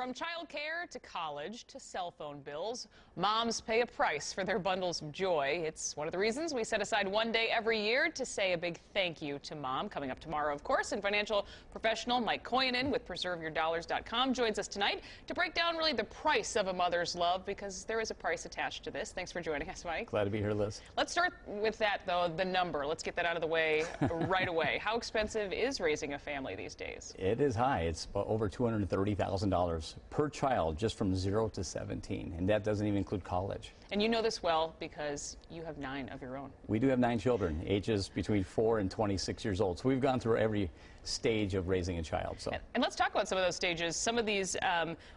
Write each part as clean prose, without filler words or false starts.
From childcare to college to cell phone bills, moms pay a price for their bundles of joy. It's one of the reasons we set aside one day every year to say a big thank you to mom. Coming up tomorrow, of course, and financial professional Mike Kojonen with PreserveYourDollars.com joins us tonight to break down really the price of a mother's love, because there is a price attached to this. Thanks for joining us, Mike. Glad to be here, Liz. Let's start with that, though, the number. Let's get that out of the way right away. How expensive is raising a family these days? It is high. It's over $230,000 per child, just from 0 to 17, and that doesn't even include college. And you know this well because you have 9 of your own. We do have 9 children, ages between 4 and 26 years old. So we've gone through every stage of raising a child. So. And let's talk about some of those stages, some of these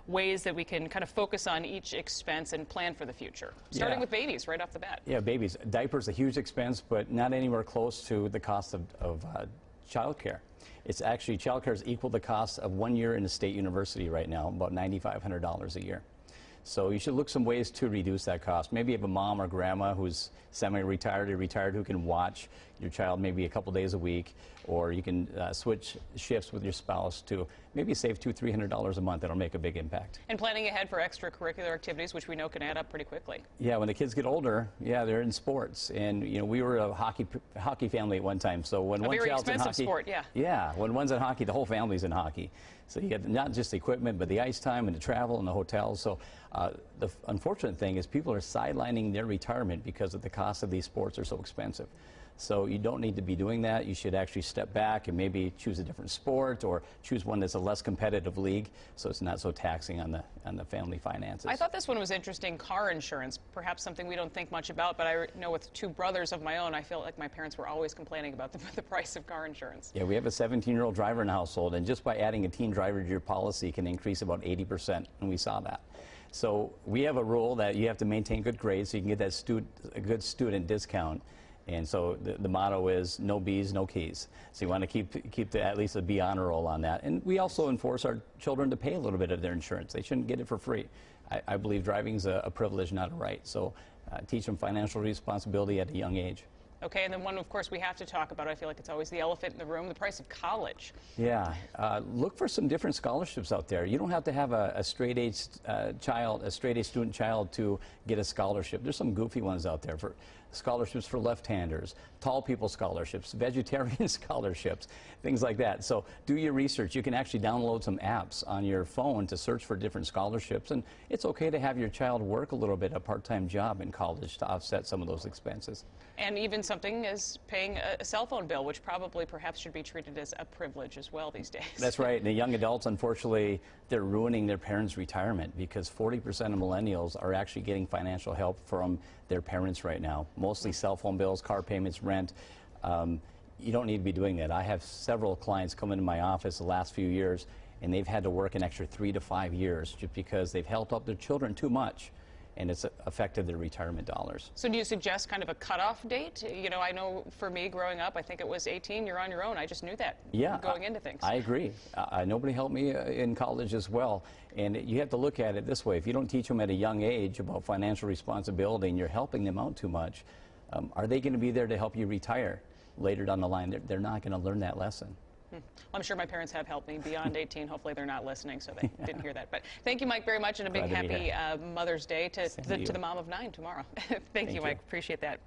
ways that we can kind of focus on each expense and plan for the future. Starting with babies right off the bat. Yeah, babies. Diapers, a huge expense, but not anywhere close to the cost of child care. It's actually, child care is equal to the cost of 1 year in a state university right now, about $9,500 a year. So you should look some ways to reduce that cost. Maybe you have a mom or grandma who's semi-retired or retired who can watch your child maybe a couple days a week, or you can switch shifts with your spouse to maybe save $200–300 a month. That'll make a big impact. And planning ahead for extracurricular activities, which we know can add up pretty quickly. Yeah, when the kids get older, yeah, they're in sports. And, you know, we were a hockey family at one time. So when one child's in hockey, sport, yeah. Yeah, when one's in hockey, the whole family's in hockey. So you get not just the equipment, but the ice time and the travel and the hotels. So the unfortunate thing is people are sidelining their retirement because of the cost of these sports are so expensive. So you don't need to be doing that. You should actually step back and maybe choose a different sport or choose one that's a less competitive league, so it's not so taxing on the family finances. I thought this one was interesting. Car insurance, perhaps something we don't think much about, but I know with 2 brothers of my own, I feel like my parents were always complaining about the price of car insurance. Yeah, we have a 17-year-old driver in the household, and just by adding a teen driver to your policy can increase about 80%, and we saw that. So we have a rule that you have to maintain good grades so you can get that a good student discount. And so the motto is no B's, no keys. So you want to keep at least a B honor roll on that. And we also enforce our children to pay a little bit of their insurance. They shouldn't get it for free. I believe driving is a privilege, not a right. So teach them financial responsibility at a young age. Okay, and then one, of course, we have to talk about, I feel like it's always the elephant in the room, the price of college. Yeah, look for some different scholarships out there. You don't have to have a straight-A student child to get a scholarship. There's some goofy ones out there for scholarships for left-handers, tall people scholarships, vegetarian scholarships, things like that. So do your research. You can actually download some apps on your phone to search for different scholarships, and it's okay to have your child work a little bit, a part-time job in college to offset some of those expenses. And even something as paying a cell phone bill, which probably perhaps should be treated as a privilege as well these days. That's right. And the young adults, unfortunately, they're ruining their parents' retirement because 40% of millennials are actually getting financial help from their parents right now. Mostly cell phone bills, car payments, rent. You don't need to be doing that. I have several clients come into my office the last few years, and they've had to work an extra 3 to 5 years just because they've helped out their children too much, and it's affected their retirement dollars. So do you suggest kind of a cutoff date? You know, I know for me growing up, I think it was 18, you're on your own. I just knew that going into things. I agree. Nobody helped me in college as well. And you have to look at it this way. If you don't teach them at a young age about financial responsibility and you're helping them out too much, are they going to be there to help you retire later down the line? They're not going to learn that lesson. Well, I'm sure my parents have helped me beyond 18. Hopefully they're not listening, so they didn't hear that. But thank you, Mike, very much, and a big happy Mother's Day to the mom of 9 tomorrow. Thank you, Mike. Appreciate that.